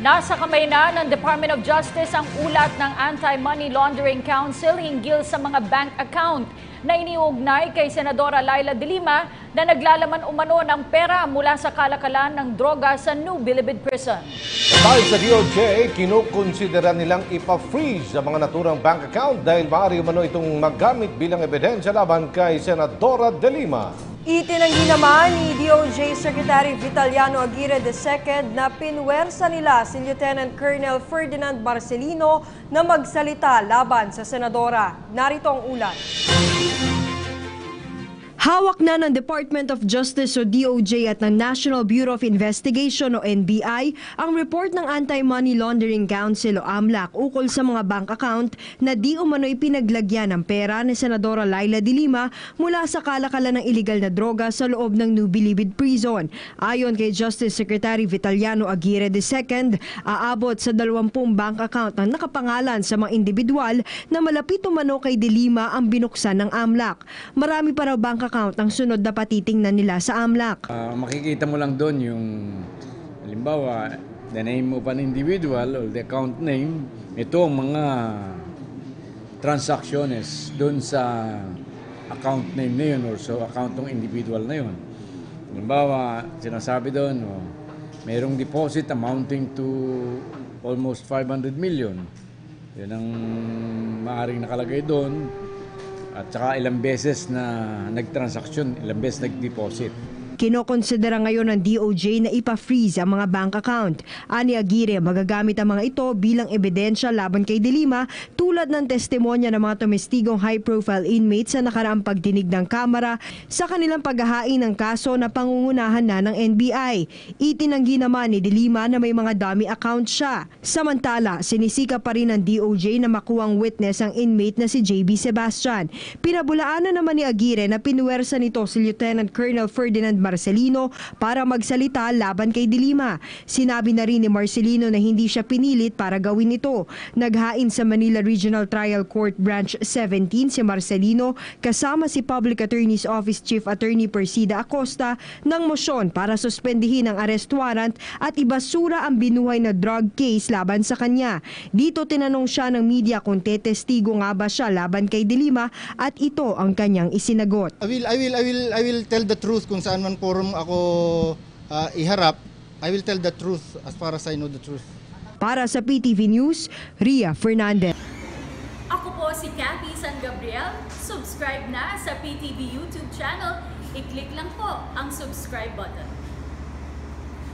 Nasa kamay na ng Department of Justice ang ulat ng Anti-Money Laundering Council hinggil sa mga bank account na iniugnay kay Senadora Leila de Lima na naglalaman umano ng pera mula sa kalakalan ng droga sa New Bilibid Prison. Dahil sa DOJ, kinukonsidera nilang ipa-freeze ang mga naturang bank account dahil maaari umano itong magamit bilang ebidensya laban kay Senadora de Lima. Itinanggi naman ni DOJ Secretary Vitaliano Aguirre II na pinwersa nila si Lieutenant Colonel Ferdinand Marcelino na magsalita laban sa senadora. Narito ang ulat. Hawak na ng Department of Justice o DOJ at ng National Bureau of Investigation o NBI ang report ng Anti-Money Laundering Council o AMLAC ukol sa mga bank account na di umano'y pinaglagyan ng pera ni Senadora Leila de Lima mula sa kalakalan ng iligal na droga sa loob ng New Bilibid Prison. Ayon kay Justice Secretary Vitaliano Aguirre II, aabot sa 20 bank account na nakapangalan sa mga individual na malapit umano kay de Lima ang binuksan ng AMLAC. Marami pa raw bank account ang sunod na patitingnan nila sa AMLAC. Makikita mo lang doon yung halimbawa the name of an individual or the account name. Ito ang mga transactions doon sa account name na yun or so account ng individual na yun. Halimbawa, sinasabi doon, mayroong deposit amounting to almost 500 million. Yan ang maaaring nakalagay doon. At saka ilang beses na nagtransaksyon, ilang beses nag-deposit. Kinokonsidera ngayon ng DOJ na ipa-freeze ang mga bank account. Ani Aguirre, magagamit ang mga ito bilang ebidensya laban kay de Lima tulad ng testimonya ng mga tumestigong high-profile inmates sa nakaraang pagdinig ng Kamara sa kanilang paghahain ng kaso na pangungunahan na ng NBI. Itinanggi naman ni de Lima na may mga dummy account siya. Samantala, sinisika pa rin ng DOJ na makuwang witness ang inmate na si JB Sebastian. Pinabulaanan naman ni Aguirre na pinuwersa nito si Lieutenant Colonel Ferdinand Marcelino para magsalita laban kay de Lima. Sinabi na rin ni Marcelino na hindi siya pinilit para gawin ito. Naghain sa Manila Regional Trial Court Branch 17 si Marcelino kasama si Public Attorney's Office Chief Attorney Persida Acosta ng mosyon para suspendihin ang arrest warrant at ibasura ang binuhay na drug case laban sa kanya. Dito tinanong siya ng media kung tetestigo nga ba siya laban kay de Lima at ito ang kanyang isinagot. I will tell the truth kung saan man forum ako iharap. I will tell the truth as far as I know the truth. Para sa PTV News, Ria Fernandez. Ako po si Cathy San Gabriel. Subscribe na sa PTV YouTube channel. I-click lang po ang subscribe button.